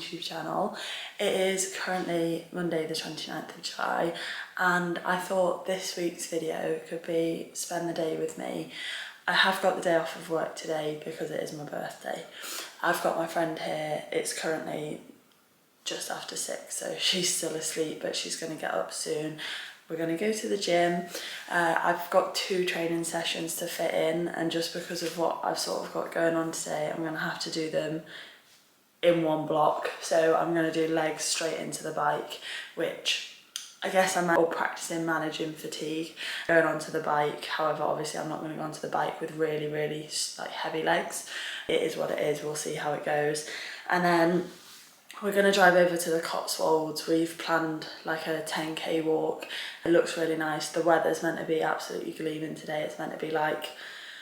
YouTube channel. It is currently Monday the 29th of July and I thought this week's video could be spend the day with me. I have got the day off of work today because it is my birthday. I've got my friend here, it's currently just after 6, so she's still asleep but she's going to get up soon. We're going to go to the gym. I've got 2 training sessions to fit in, and just because of what I've sort of got going on today, I'm going to have to do them in one block. So I'm going to do legs straight into the bike, which I guess I'm all practicing managing fatigue going onto the bike. However, obviously I'm not going to go onto the bike with really like heavy legs. It is what it is, we'll see how it goes. And then we're going to drive over to the Cotswolds. We've planned like a 10k walk. It looks really nice. The weather's meant to be absolutely gleaming today. It's meant to be like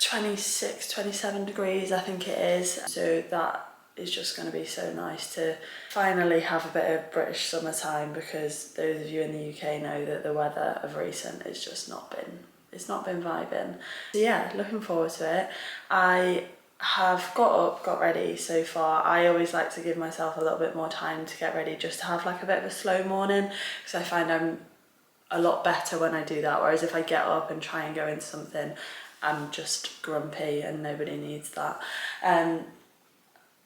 26, 27 degrees, I think it is. So that is just going to be so nice to finally have a bit of British summertime, because those of you in the UK know that the weather of recent has just not been vibing. So yeah, looking forward to it. I have got ready so far. I always like to give myself a little bit more time to get ready, just to have like a bit of a slow morning, because I find I'm a lot better when I do that, whereas if I get up and try and go into something, I'm just grumpy and nobody needs that.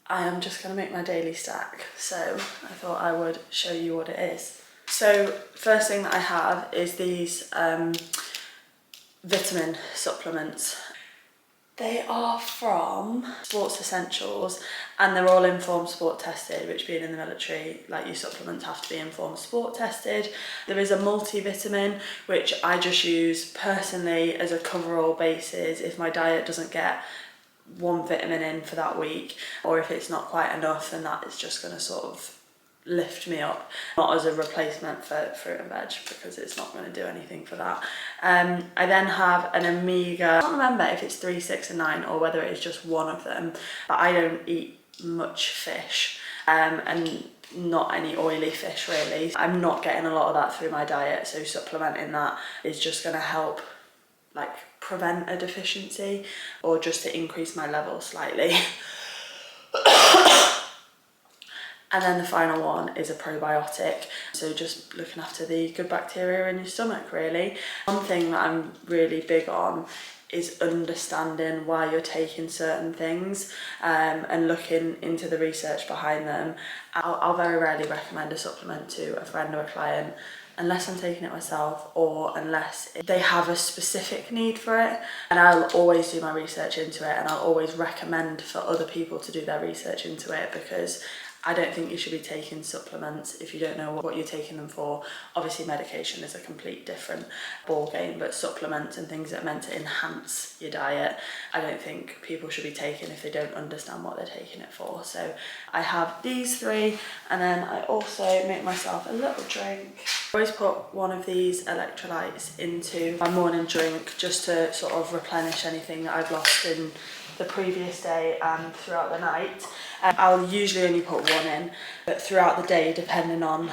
I am just going to make my daily stack, so I thought I would show you what it is. So first thing that I have is these vitamin supplements. They are from Sports Essentials and they're all Informed Sport tested, which being in the military, like your supplements have to be Informed Sport tested. There is a multivitamin, which I just use personally as a cover-all basis if my diet doesn't get one vitamin in for that week, or if it's not quite enough, then that is just going to sort of lift me up, not as a replacement for fruit and veg, because it's not going to do anything for that. I then have an omega, I can't remember if it's 3, 6 and 9 or whether it is just one of them, but I don't eat much fish and not any oily fish really. I'm not getting a lot of that through my diet, so supplementing that is just going to help like prevent a deficiency or just to increase my level slightly. And then the final one is a probiotic, so just looking after the good bacteria in your stomach really. One thing that I'm really big on is understanding why you're taking certain things and looking into the research behind them. I'll very rarely recommend a supplement to a friend or a client unless I'm taking it myself, or unless they have a specific need for it. And I'll always do my research into it, and I'll always recommend for other people to do their research into it, because I don't think you should be taking supplements if you don't know what you're taking them for. Obviously medication is a complete different ball game, but supplements and things that are meant to enhance your diet, I don't think people should be taking if they don't understand what they're taking it for. So I have these 3, and then I also make myself a little drink. I always put one of these electrolytes into my morning drink just to sort of replenish anything that I've lost in the previous day and throughout the night. I'll usually only put 1 in, but throughout the day, depending on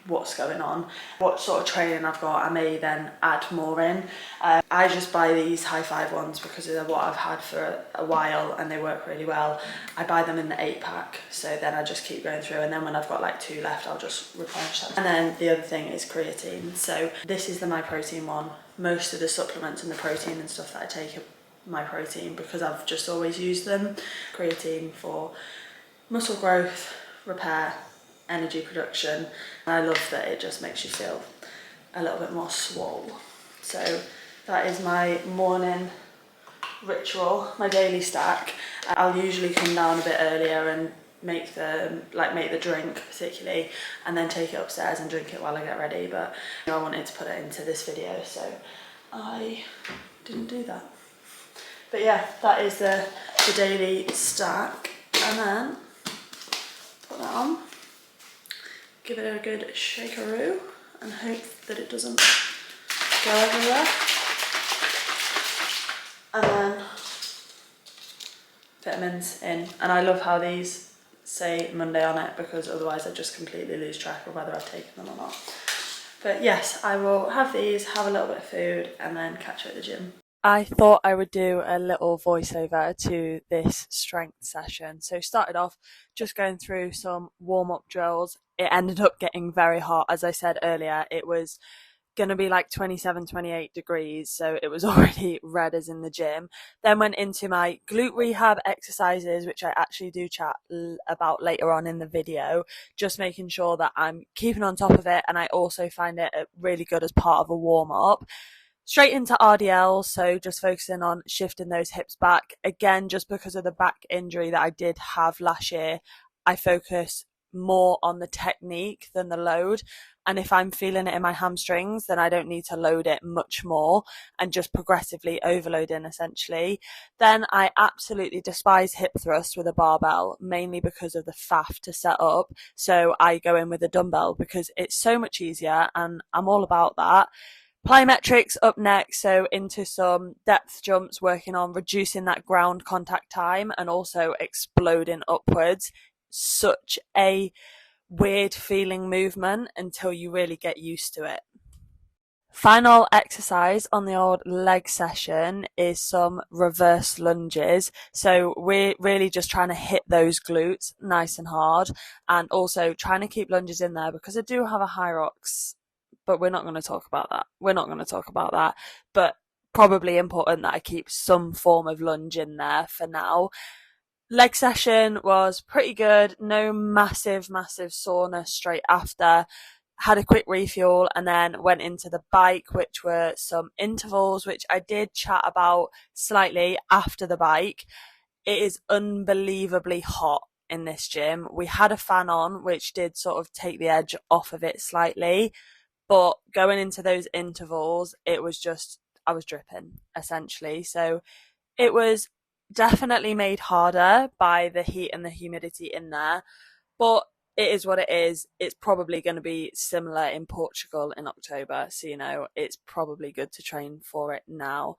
what's going on, what sort of training I've got, I may then add more in. I just buy these high 5 ones because they're what I've had for a while and they work really well. I buy them in the 8-pack, so then I just keep going through, and then when I've got like 2 left, I'll just replenish them. And then the other thing is creatine. So this is the My Protein one. Most of the supplements and the protein and stuff that I take are My Protein because I've just always used them. Creatine for muscle growth, repair, energy production, and I love that it just makes you feel a little bit more swole. So that is my morning ritual, my daily stack. I'll usually come down a bit earlier and make the drink particularly, and then take it upstairs and drink it while I get ready, but I wanted to put it into this video, so I didn't do that. But yeah, that is the daily stack, and then put that on, give it a good shakeroo, and hope that it doesn't go everywhere. And then vitamins in, and I love how these say Monday on it, because otherwise I just completely lose track of whether I've taken them or not. But yes, I will have these, have a little bit of food, and then catch you at the gym. I thought I would do a little voiceover to this strength session. So started off just going through some warm-up drills. It ended up getting very hot. As I said earlier, it was going to be like 27, 28 degrees. So it was already red as in the gym. Then went into my glute rehab exercises, which I actually do chat about later on in the video, just making sure that I'm keeping on top of it. And I also find it really good as part of a warm-up. Straight into RDL, so just focusing on shifting those hips back. Again, just because of the back injury that I did have last year, I focus more on the technique than the load. And if I'm feeling it in my hamstrings, then I don't need to load it much more and just progressively overloading essentially. Then I absolutely despise hip thrusts with a barbell, mainly because of the faff to set up. So I go in with a dumbbell because it's so much easier and I'm all about that. Plyometrics up next, so into some depth jumps, working on reducing that ground contact time and also exploding upwards. Such a weird feeling movement until you really get used to it. Final exercise on the old leg session is some reverse lunges. So we're really just trying to hit those glutes nice and hard and also trying to keep lunges in there because I do have a high rocks, but we're not going to talk about that. But probably important that I keep some form of lunge in there for now. Leg session was pretty good. No massive soreness straight after. Had a quick refuel and then went into the bike, which were some intervals, which I did chat about slightly after the bike. It is unbelievably hot in this gym. We had a fan on, which did sort of take the edge off of it slightly. But going into those intervals, it was just, I was dripping essentially. So it was definitely made harder by the heat and the humidity in there. But it is what it is. It's probably going to be similar in Portugal in October. So, it's probably good to train for it now.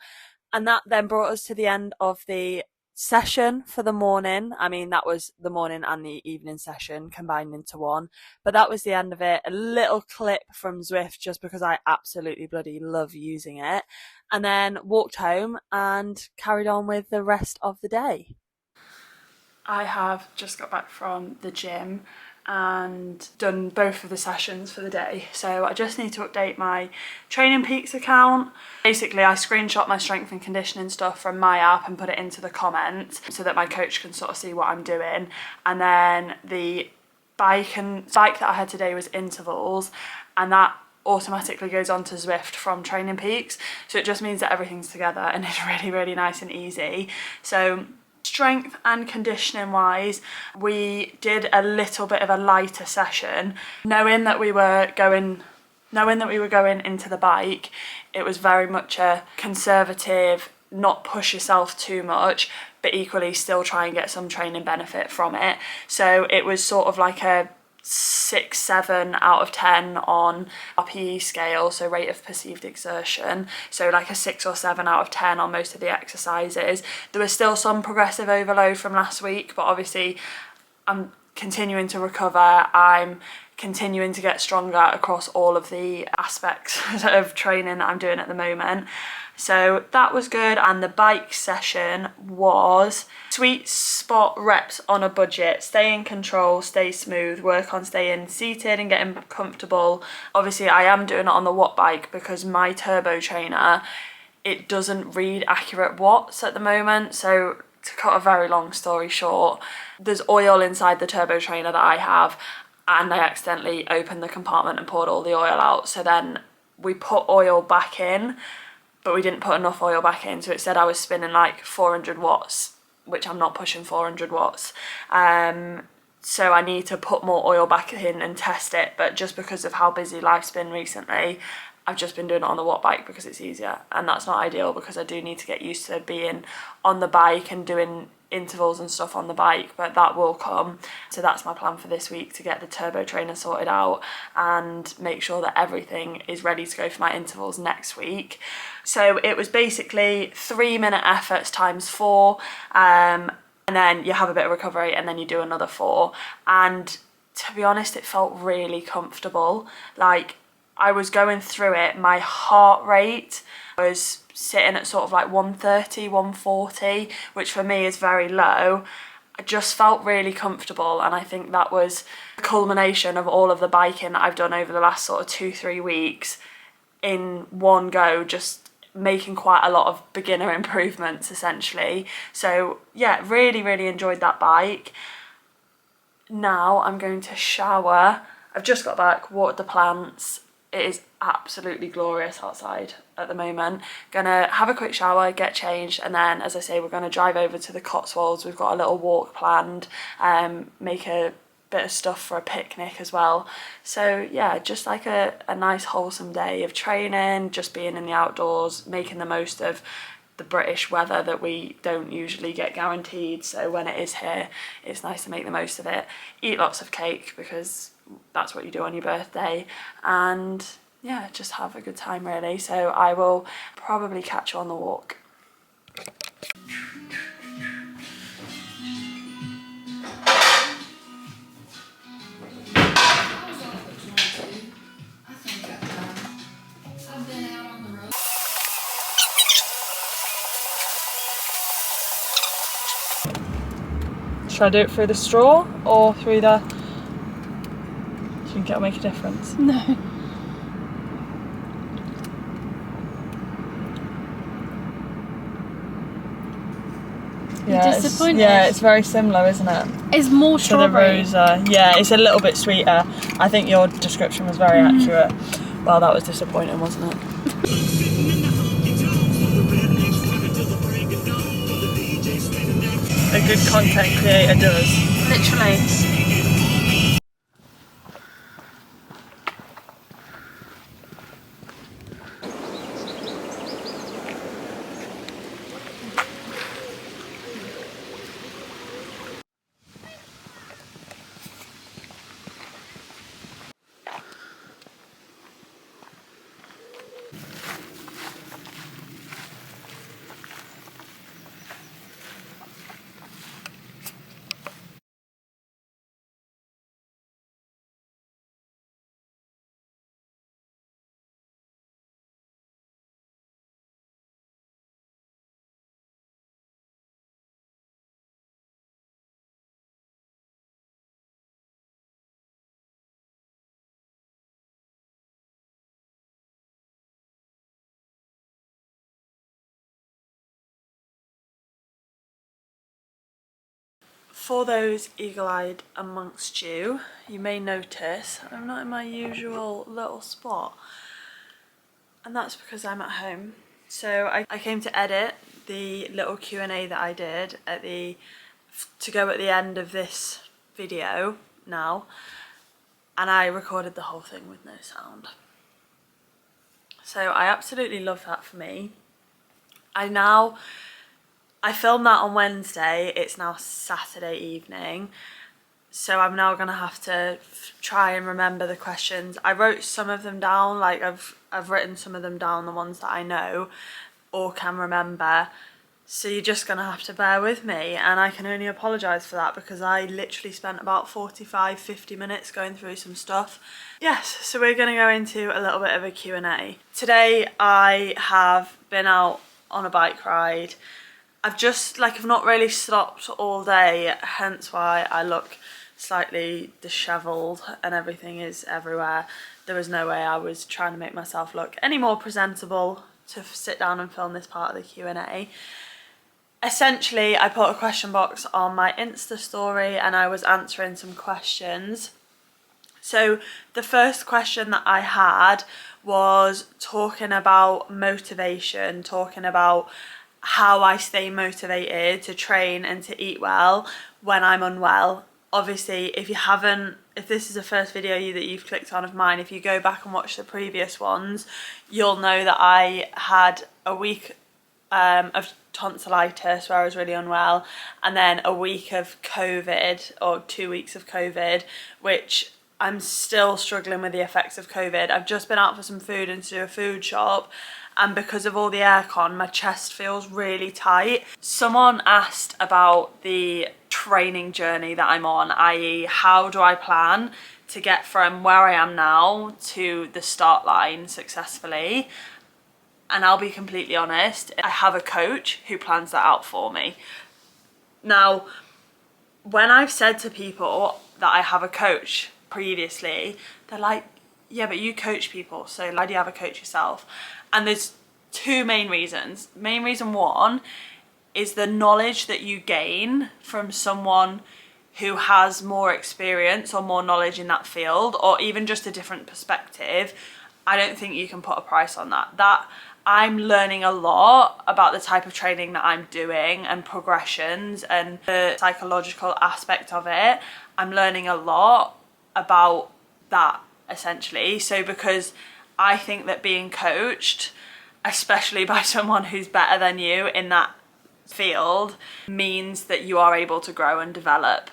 And that then brought us to the end of the session for the morning. I mean, that was the morning and the evening session combined into one, but that was the end of it. A little clip from Zwift just because I absolutely bloody love using it, and then walked home and carried on with the rest of the day. I have just got back from the gym and done both of the sessions for the day. So I just need to update my Training Peaks account. Basically, I screenshot my strength and conditioning stuff from my app and put it into the comments so that my coach can sort of see what I'm doing. And then the bike that I had today was intervals, and that automatically goes on to Zwift from Training Peaks. So it just means that everything's together and it's really, really nice and easy. So strength and conditioning wise, we did a little bit of a lighter session. Knowing that we were going into the bike, it was very much a conservative, not push yourself too much, but equally still try and get some training benefit from it. So it was sort of like a 6, 7 out of 10 on RPE scale, so rate of perceived exertion, so like a 6 or 7 out of 10 on most of the exercises. There was still some progressive overload from last week, but obviously I'm continuing to recover. I'm continuing to get stronger across all of the aspects of training that I'm doing at the moment. So that was good. And the bike session was sweet spot reps on a budget. Stay in control, stay smooth, work on staying seated and getting comfortable. Obviously I am doing it on the watt bike because my turbo trainer, it doesn't read accurate watts at the moment. So to cut a very long story short, there's oil inside the turbo trainer that I have, and I accidentally opened the compartment and poured all the oil out. So then we put oil back in, but we didn't put enough oil back in. So it said I was spinning like 400 watts, which I'm not pushing 400 watts. So I need to put more oil back in and test it. But just because of how busy life's been recently, I've just been doing it on the watt bike because it's easier. And that's not ideal because I do need to get used to being on the bike and doing intervals and stuff on the bike, but that will come. So that's my plan for this week, to get the turbo trainer sorted out and make sure that everything is ready to go for my intervals next week. So it was basically 3-minute efforts times 4, and then you have a bit of recovery and then you do another 4. And to be honest, it felt really comfortable. Like, I was going through it, my heart rate was sitting at sort of like 130, 140, which for me is very low. I just felt really comfortable, and I think that was the culmination of all of the biking that I've done over the last sort of 2-3 weeks in one go, just making quite a lot of beginner improvements essentially. So yeah, really, really enjoyed that bike. Now I'm going to shower. I've just got back, watered the plants. It is absolutely glorious outside at the moment. Gonna have a quick shower, get changed, and then, as I say, we're gonna drive over to the Cotswolds. We've got a little walk planned, make a bit of stuff for a picnic as well. So yeah, just like a nice wholesome day of training, just being in the outdoors, making the most of the British weather that we don't usually get guaranteed. So when it is here, it's nice to make the most of it. Eat lots of cake because that's what you do on your birthday, and yeah, just have a good time really. So I will probably catch you on the walk. Should I do it through the straw or through the... Do you think it'll make a difference? No. Yeah, disappointed? It's very similar, isn't it? It's more strawberry. To the Rosa. Yeah, it's a little bit sweeter. I think your description was very accurate. Well, that was disappointing, wasn't it? A good content creator does. Literally. For those eagle-eyed amongst you, you may notice I'm not in my usual little spot, and that's because I'm at home. So I came to edit the little Q&A that I did to go at the end of this video now, and I recorded the whole thing with no sound. So I absolutely love that for me. I filmed that on Wednesday, it's now Saturday evening, so I'm now gonna have to try and remember the questions. I wrote some of them down, like I've written some of them down, the ones that I know or can remember, so you're just gonna have to bear with me, and I can only apologise for that because I literally spent about 45-50 minutes going through some stuff. Yes, so we're gonna go into a little bit of a Q&A. Today I have been out on a bike ride. I've not really stopped all day, hence why I look slightly dishevelled and everything is everywhere. There was no way I was trying to make myself look any more presentable to sit down and film this part of the Q&A. Essentially, I put a question box on my Insta story and I was answering some questions. So the first question that I had was talking about motivation, talking about how I stay motivated to train and to eat well when I'm unwell. Obviously, if this is the first video that you've clicked on of mine, if you go back and watch the previous ones, you'll know that I had a week of tonsillitis where I was really unwell, and then a week of COVID, or 2 weeks of COVID, which I'm still struggling with the effects of COVID. I've just been out for some food into a food shop, and because of all the aircon, my chest feels really tight. Someone asked about the training journey that I'm on, i.e. how do I plan to get from where I am now to the start line successfully. And I'll be completely honest, I have a coach who plans that out for me. Now, when I've said to people that I have a coach previously, they're like, yeah, but you coach people, so why do you have a coach yourself? And there's two main reasons. Main reason one is the knowledge that you gain from someone who has more experience or more knowledge in that field, or even just a different perspective. I don't think you can put a price on that. That I'm learning a lot about the type of training that I'm doing and progressions and the psychological aspect of it. I'm learning a lot about that essentially. So because I think that being coached, especially by someone who's better than you in that field, means that you are able to grow and develop.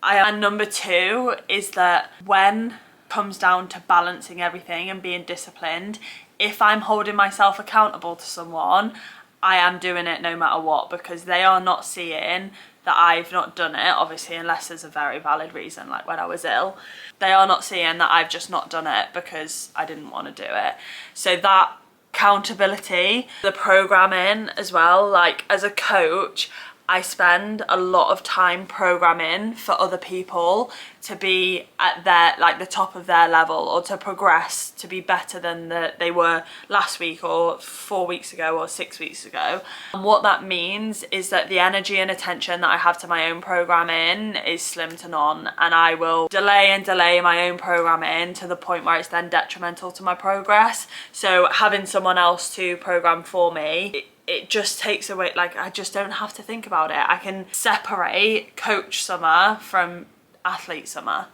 And number two is that when it comes down to balancing everything and being disciplined, if I'm holding myself accountable to someone, I am doing it no matter what, because they are not seeing that I've not done it, obviously, unless there's a very valid reason, like when I was ill. They are not seeing that I've just not done it because I didn't want to do it. So that accountability, the programming as well, like as a coach, I spend a lot of time programming for other people to be at their, like the top of their level, or to progress, to be better than they were last week or 4 weeks ago or 6 weeks ago. And what that means is that the energy and attention that I have to my own programming is slim to none, and I will delay and delay my own programming to the point where it's then detrimental to my progress. So having someone else to program for me, it just takes away, like I just don't have to think about it. I can separate coach Summer from athlete Summer,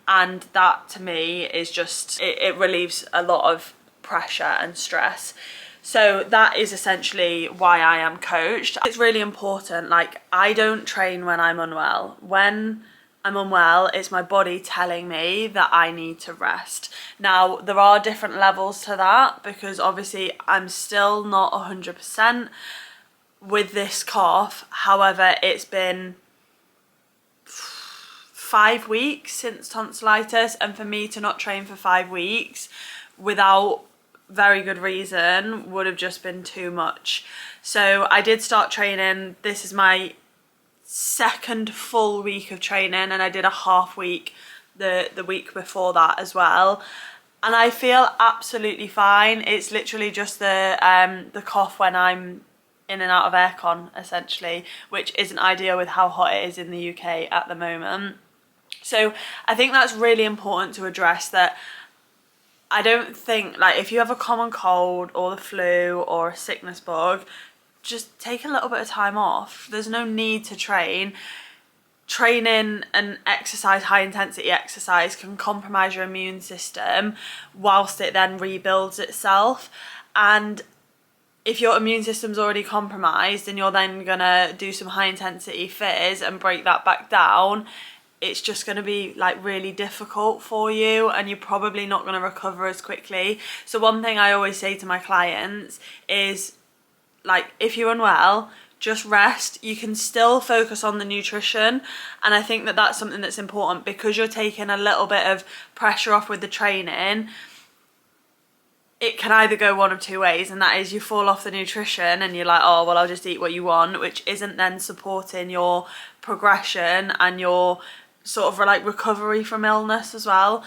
and that to me is just, it relieves a lot of pressure and stress. So that is essentially why I am coached. It's really important, like I don't train when I'm unwell. When I'm unwell, it's my body telling me that I need to rest. Now, there are different levels to that, because obviously I'm still not 100% with this cough. However, it's been 5 weeks since tonsillitis, and for me to not train for 5 weeks without very good reason would have just been too much. So I did start training. This is my second full week of training, and I did a half week the week before that as well, and I feel absolutely fine. It's literally just the cough when I'm in and out of aircon essentially, which isn't ideal with how hot it is in the UK at the moment. So I think that's really important to address, that I don't think, like if you have a common cold or the flu or a sickness bug, just take a little bit of time off. There's no need to train. Training and exercise, high intensity exercise, can compromise your immune system whilst it then rebuilds itself. And if your immune system's already compromised and you're then gonna do some high intensity phys and break that back down, it's just going to be like really difficult for you, and you're probably not going to recover as quickly. So one thing I always say to my clients is, like, if you're unwell, just rest. You can still focus on the nutrition, and I think that that's something that's important, because you're taking a little bit of pressure off with the training. It can either go one of two ways, and that is you fall off the nutrition and you're like, oh well, I'll just eat what you want, which isn't then supporting your progression and your sort of like recovery from illness as well.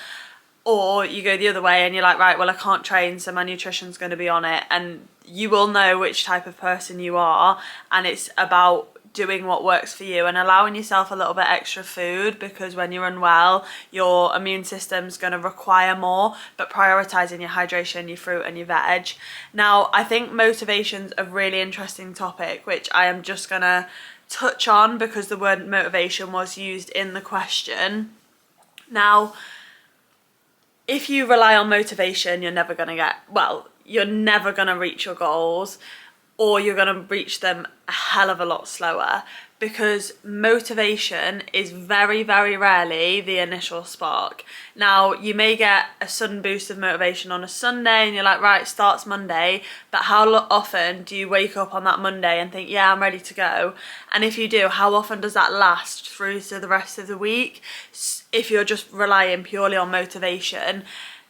Or you go the other way and you're like, right, well I can't train, so my nutrition's going to be on it. And you will know which type of person you are, and it's about doing what works for you and allowing yourself a little bit extra food, because when you're unwell your immune system's going to require more, but prioritizing your hydration, your fruit and your veg. Now I think motivation's a really interesting topic, which I am just going to touch on because the word motivation was used in the question. Now, if you rely on motivation, you're never going to reach your goals, or you're going to reach them a hell of a lot slower, because motivation is very, very rarely the initial spark. Now, you may get a sudden boost of motivation on a Sunday and you're like, right, it starts Monday, but how often do you wake up on that Monday and think, yeah, I'm ready to go? And if you do, how often does that last through to the rest of the week? if you're just relying purely on motivation.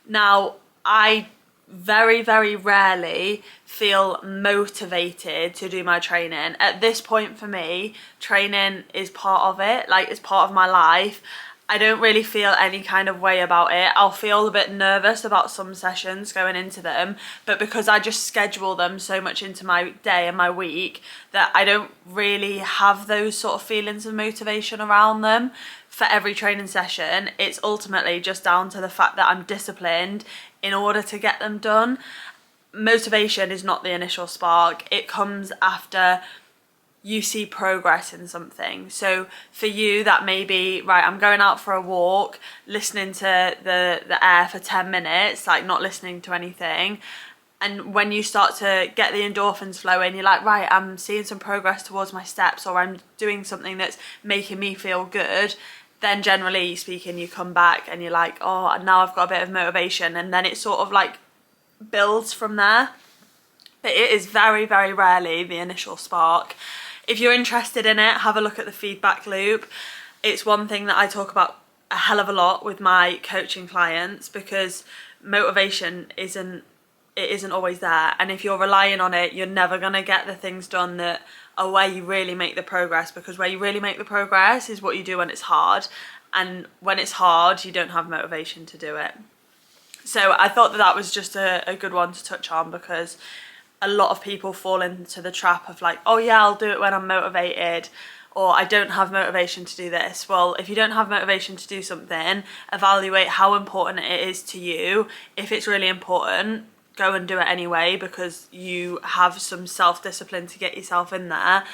Now, I very, very rarely feel motivated to do my training. At this point for me, training is part of it, like it's part of my life. I don't really feel any kind of way about it. I'll feel a bit nervous about some sessions going into them, but because I just schedule them so much into my day and my week that I don't really have those sort of feelings of motivation around them for every training session. It's ultimately just down to the fact that I'm disciplined in order to get them done. Motivation is not the initial spark. It comes after you see progress in something. So for you, that may be, right, I'm going out for a walk, listening to the air for 10 minutes, like not listening to anything. And when you start to get the endorphins flowing, you're like, right, I'm seeing some progress towards my steps, or I'm doing something that's making me feel good. Then generally speaking, you come back and you're like, oh, now I've got a bit of motivation. And then it sort of like builds from there. But it is very, very rarely the initial spark. If you're interested in it, have a look at the feedback loop. It's one thing that I talk about a hell of a lot with my coaching clients, because motivation isn't always there. And if you're relying on it, you're never going to get the things done that are where you really make the progress, because where you really make the progress is what you do when it's hard. And when it's hard, you don't have motivation to do it. So I thought that was just a good one to touch on, because a lot of people fall into the trap of like, oh yeah, I'll do it when I'm motivated, or I don't have motivation to do this. Well, if you don't have motivation to do something, evaluate how important it is to you. If it's really important, go and do it anyway, because you have some self-discipline to get yourself in there.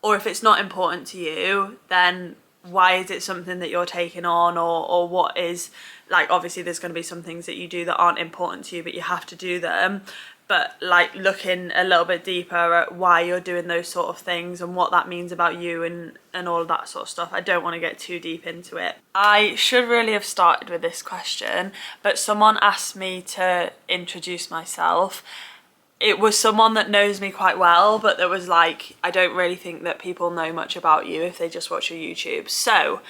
Or if it's not important to you, then why is it something that you're taking on, or what is, like, obviously there's going to be some things that you do that aren't important to you, but you have to do them. But like looking a little bit deeper at why you're doing those sort of things and what that means about you and all of that sort of stuff. I don't want to get too deep into it. I should really have started with this question, but someone asked me to introduce myself. It was someone that knows me quite well, but there was like, I don't really think that people know much about you if they just watch your YouTube. So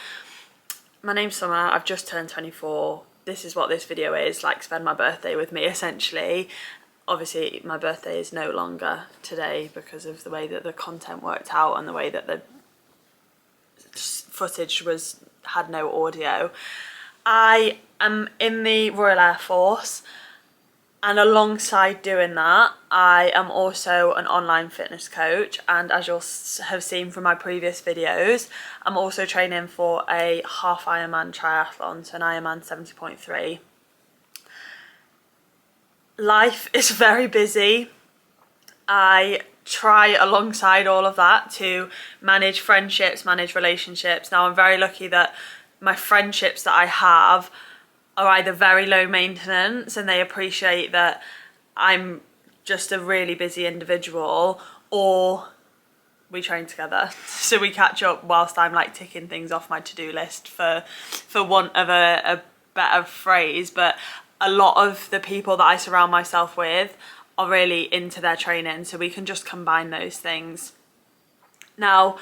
my name's Summer, I've just turned 24. This is what this video is, like spend my birthday with me essentially. Obviously my birthday is no longer today because of the way that the content worked out and the way that the footage had no audio. I am in the Royal Air Force, and alongside doing that, I am also an online fitness coach, and as you'll have seen from my previous videos, I'm also training for a half Ironman triathlon, so an Ironman 70.3. Life is very busy. I try alongside all of that to manage friendships, manage relationships. Now I'm very lucky that my friendships that I have are either very low maintenance and they appreciate that I'm just a really busy individual, or we train together. So we catch up whilst I'm like ticking things off my to-do list, for want of a better phrase. But a lot of the people that I surround myself with are really into their training, so we can just combine those things. Now,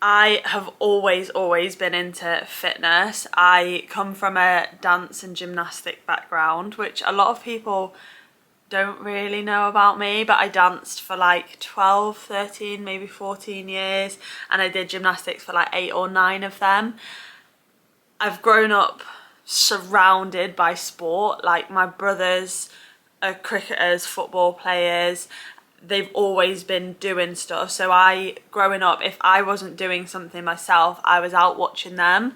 I have always been into fitness. I come from a dance and gymnastic background, which a lot of people don't really know about me, but I danced for like 12, 13, maybe 14 years, and I did gymnastics for like 8 or 9 of them. I've grown up surrounded by sport. Like my brothers are cricketers, football players. They've always been doing stuff. So growing up, if I wasn't doing something myself, I was out watching them.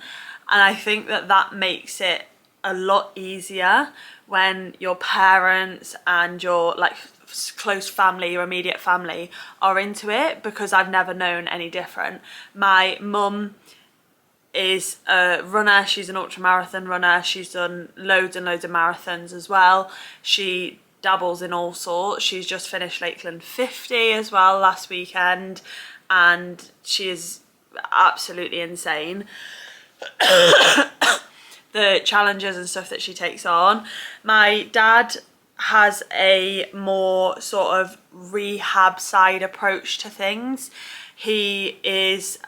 And I think that makes it a lot easier when your parents and your like close family, your immediate family are into it, because I've never known any different. My mum is a runner. She's an ultramarathon runner. She's done loads and loads of marathons as well. She dabbles in all sorts. She's just finished Lakeland 50 as well last weekend, and she is absolutely insane. The challenges and stuff that she takes on. My dad has a more sort of rehab side approach to things. He is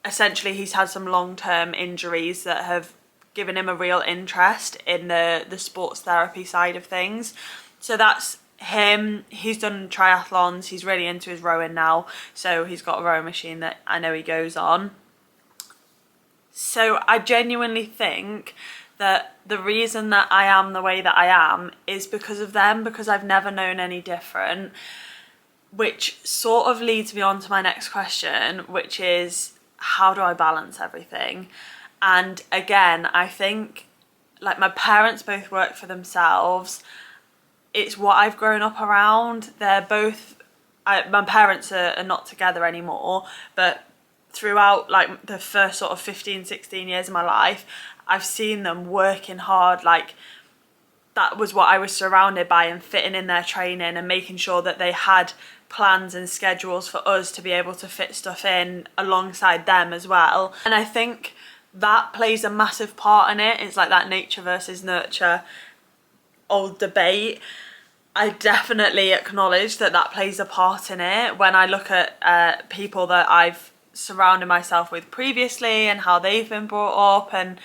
essentially he's had some long-term injuries that have given him a real interest in the sports therapy side of things. So that's him. He's done triathlons, he's really into his rowing now, so he's got a rowing machine that I know he goes on. So I genuinely think that the reason that I am the way that I am is because of them, because I've never known any different, which sort of leads me on to my next question, which is, how do I balance everything? And again, I think, like, my parents both work for themselves. It's what I've grown up around. They're both, my parents are not together anymore, but throughout like the first sort of 15, 16 years of my life, I've seen them working hard. Like, that was what I was surrounded by, and fitting in their training and making sure that they had plans and schedules for us to be able to fit stuff in alongside them as well. And I think that plays a massive part in it. It's like that nature versus nurture old debate. I definitely acknowledge that that plays a part in it. When I look at people that I've surrounded myself with previously and how they've been brought up and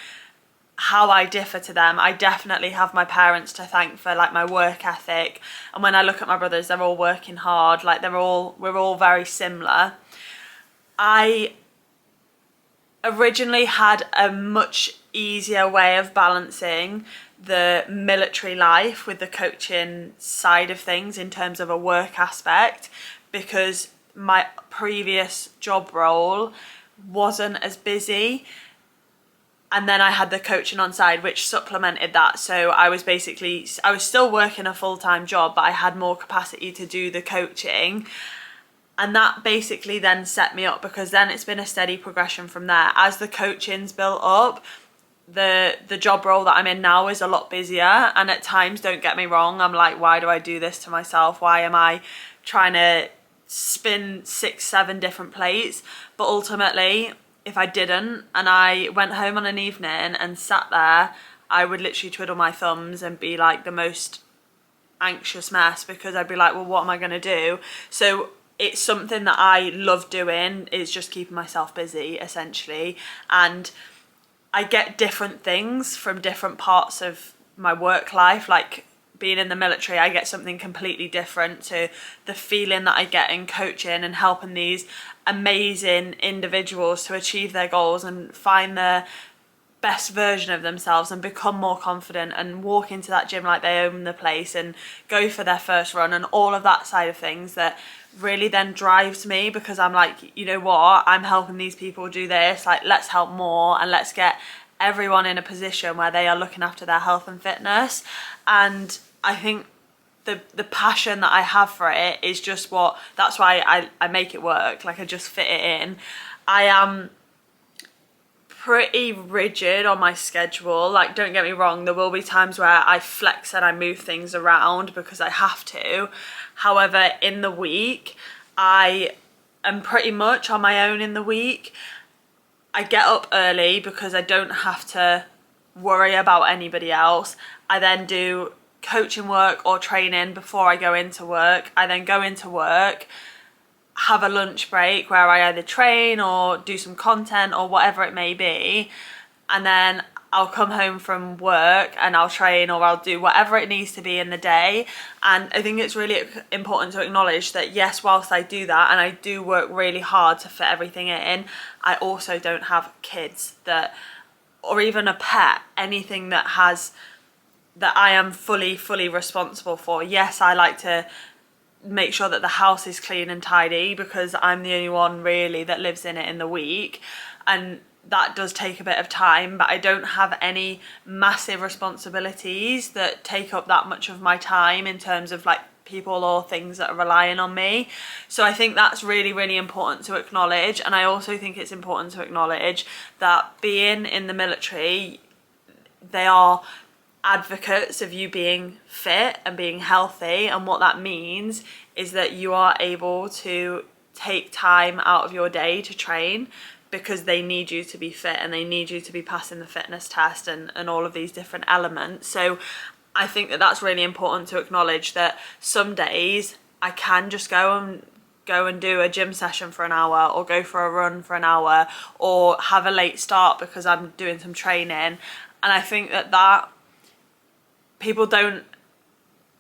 how I differ to them, I definitely have my parents to thank for like my work ethic. And when I look at my brothers, they're all working hard, like we're all very similar. I originally had a much easier way of balancing the military life with the coaching side of things in terms of a work aspect, because my previous job role wasn't as busy, and then I had the coaching on side which supplemented that. So I was still working a full-time job, but I had more capacity to do the coaching. And that basically then set me up, because then it's been a steady progression from there. As the coaching's built up, the job role that I'm in now is a lot busier, and at times, don't get me wrong, I'm like, why do I do this to myself? Why am I trying to spin 6, 7 different plates? But ultimately, if I didn't and I went home on an evening and sat there, I would literally twiddle my thumbs and be like the most anxious mess, because I'd be like, well, what am I going to do? So it's something that I love doing, is just keeping myself busy essentially. And I get different things from different parts of my work life. Like, being in the military, I get something completely different to the feeling that I get in coaching and helping these amazing individuals to achieve their goals and find the best version of themselves and become more confident and walk into that gym like they own the place and go for their first run, and all of that side of things that really then drives me, because I'm like, you know what, I'm helping these people do this, like, let's help more and let's get everyone in a position where they are looking after their health and fitness. And I think the passion that I have for it is just that's why I make it work. Like, I just fit it in. I am pretty rigid on my schedule. Like, don't get me wrong, there will be times where I flex and I move things around because I have to. However, in the week, I am pretty much on my own in the week. I get up early because I don't have to worry about anybody else. I then do coaching work or training before I go into work. I then go into work, have a lunch break where I either train or do some content or whatever it may be, and then I'll come home from work and I'll train or I'll do whatever it needs to be in the day. And I think it's really important to acknowledge that, yes, whilst I do that and I do work really hard to fit everything in, I also don't have kids or even a pet, anything that I am fully responsible for. Yes, I like to make sure that the house is clean and tidy because I'm the only one really that lives in it in the week, and that does take a bit of time, but I don't have any massive responsibilities that take up that much of my time in terms of like people or things that are relying on me. So I think that's really important to acknowledge. And I also think it's important to acknowledge that being in the military, they are advocates of you being fit and being healthy, and what that means is that you are able to take time out of your day to train, because they need you to be fit and they need you to be passing the fitness test and all of these different elements. So I think that that's really important to acknowledge, that some days I can just go and go and do a gym session for an hour, or go for a run for an hour, or have a late start because I'm doing some training. And I think that people don't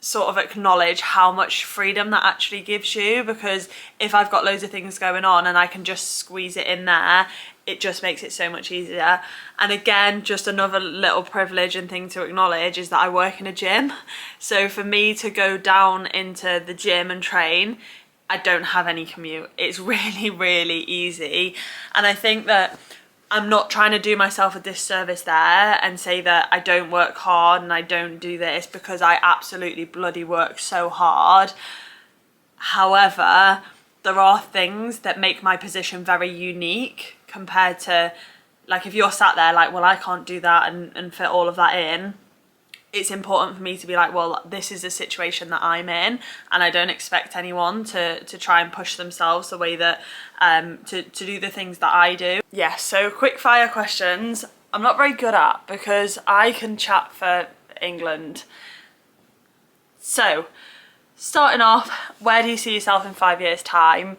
sort of acknowledge how much freedom that actually gives you, because if I've got loads of things going on and I can just squeeze it in there, it just makes it so much easier. And again, just another little privilege and thing to acknowledge is that I work in a gym. So for me to go down into the gym and train, I don't have any commute. It's really, really easy. And I think that I'm not trying to do myself a disservice there and say that I don't work hard and I don't do this, because I absolutely bloody work so hard. However, there are things that make my position very unique compared to, like, if you're sat there like, well, I can't do that and fit all of that in. It's important for me to be like, well, this is a situation that I'm in, and I don't expect anyone to try and push themselves the way that, to do the things that I do. Yeah, so quick fire questions I'm not very good at, because I can chat for England. So, starting off, where do you see yourself in 5 years' time?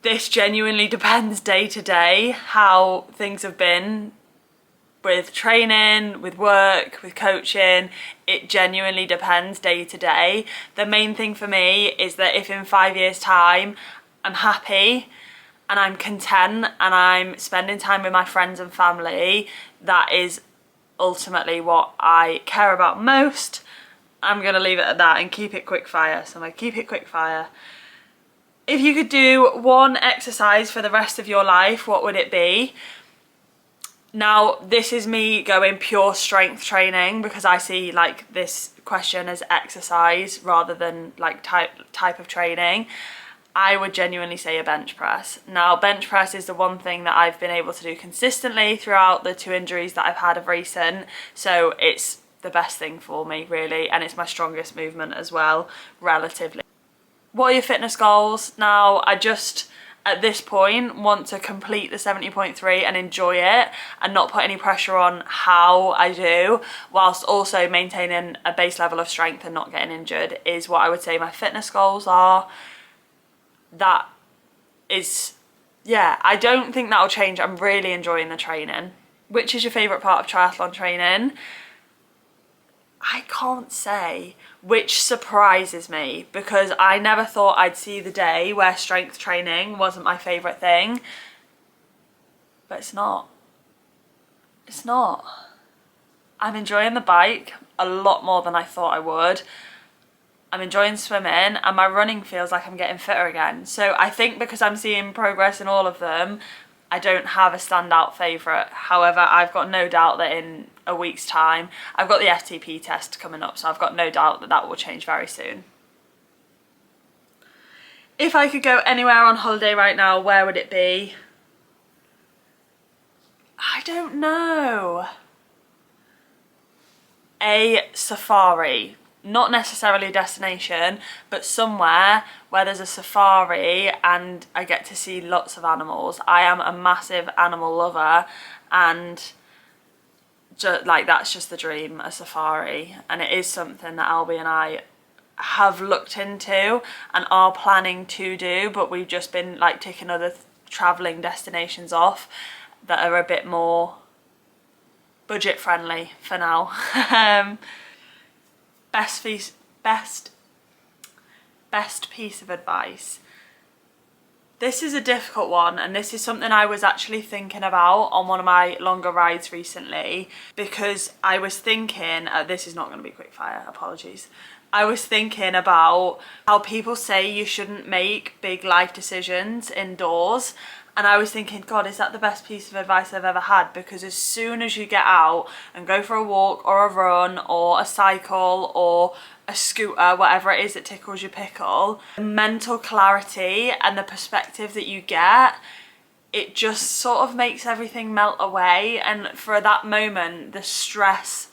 This genuinely depends day to day how things have been with training, with work, with coaching. It genuinely depends day to day. The main thing for me is that if in 5 years' time I'm happy and I'm content and I'm spending time with my friends and family, that is ultimately what I care about most. I'm gonna leave it at that and keep it quick fire. So I'm gonna keep it quick fire. If you could do one exercise for the rest of your life, what would it be? Now, this is me going pure strength training, because I see like this question as exercise rather than like type of training. I would genuinely say a bench press. Now, bench press is the one thing that I've been able to do consistently throughout the 2 injuries that I've had of recent. So it's the best thing for me, really, and it's my strongest movement as well, relatively. What are your fitness goals? Now, I just, at this point, want to complete the 70.3 and enjoy it and not put any pressure on how I do, whilst also maintaining a base level of strength and not getting injured, is what I would say my fitness goals are. That is, yeah, I don't think that'll change. I'm really enjoying the training. Which is your favourite part of triathlon training? I can't say, which surprises me, because I never thought I'd see the day where strength training wasn't my favourite thing. But it's not. It's not. I'm enjoying the bike a lot more than I thought I would. I'm enjoying swimming, and my running feels like I'm getting fitter again. So I think because I'm seeing progress in all of them, I don't have a standout favourite. However, I've got no doubt that in a week's time, I've got the FTP test coming up, so I've got no doubt that that will change very soon. If I could go anywhere on holiday right now, where would it be? I don't know. A safari. Not necessarily a destination, but somewhere where there's a safari and I get to see lots of animals. I am a massive animal lover, and like, that's just the dream, a safari. And it is something that Albie and I have looked into and are planning to do, but we've just been like ticking other travelling destinations off that are a bit more budget friendly for now. Best piece of advice. This is a difficult one, and this is something I was actually thinking about on one of my longer rides recently, because I was thinking, this is not going to be quick fire, apologies. I was thinking about how people say you shouldn't make big life decisions indoors. And I was thinking, God, is that the best piece of advice I've ever had? Because as soon as you get out and go for a walk or a run or a cycle or a scooter, whatever it is that tickles your pickle, the mental clarity and the perspective that you get, it just sort of makes everything melt away. And for that moment, the stress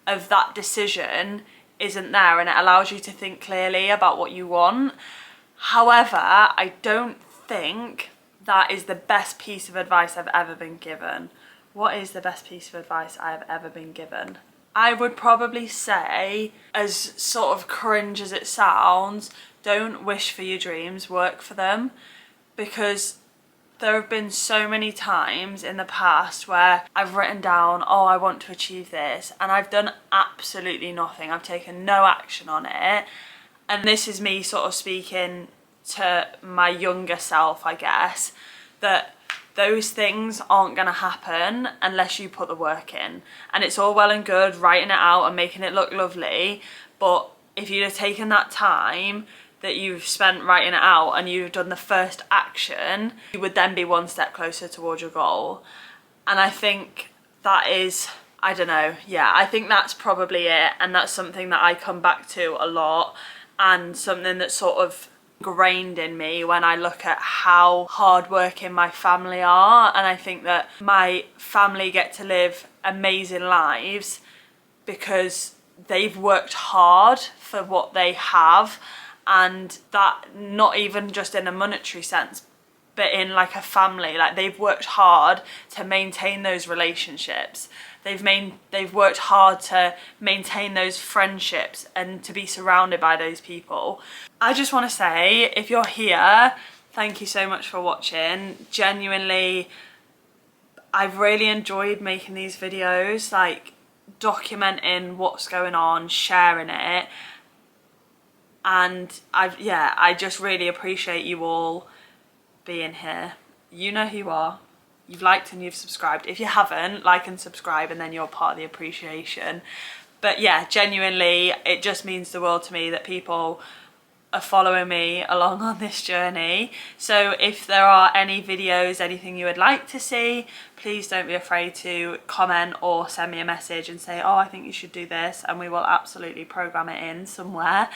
of that decision isn't there, and it allows you to think clearly about what you want. However, I don't think that is the best piece of advice I've ever been given. What is the best piece of advice I have ever been given? I would probably say, as sort of cringe as it sounds, don't wish for your dreams, work for them. Because there have been so many times in the past where I've written down, oh, I want to achieve this, and I've done absolutely nothing. I've taken no action on it. And this is me sort of speaking to my younger self, I guess, that those things aren't going to happen unless you put the work in. And it's all well and good writing it out and making it look lovely, but if you'd have taken that time that you've spent writing it out and you've done the first action, you would then be one step closer towards your goal. And I think that is, I don't know, yeah, I think that's probably it. And that's something that I come back to a lot, and something that's sort of ingrained in me when I look at how hardworking my family are. And I think that my family get to live amazing lives because they've worked hard for what they have, and that not even just in a monetary sense, but in like a family, like they've worked hard to maintain those relationships. They've worked hard to maintain those friendships and to be surrounded by those people. I just want to say, if you're here, thank you so much for watching. Genuinely, I've really enjoyed making these videos, like documenting what's going on, sharing it. And I just really appreciate you all being here. You know who you are. You've liked and you've subscribed. If you haven't, like and subscribe, and then you're part of the appreciation. But yeah, genuinely, it just means the world to me that people are following me along on this journey. So if there are any videos, anything you would like to see, please don't be afraid to comment or send me a message and say, oh, I think you should do this, and we will absolutely program it in somewhere.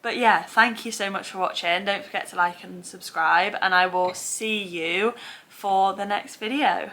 But yeah, thank you so much for watching. Don't forget to like and subscribe, and I will see you for the next video.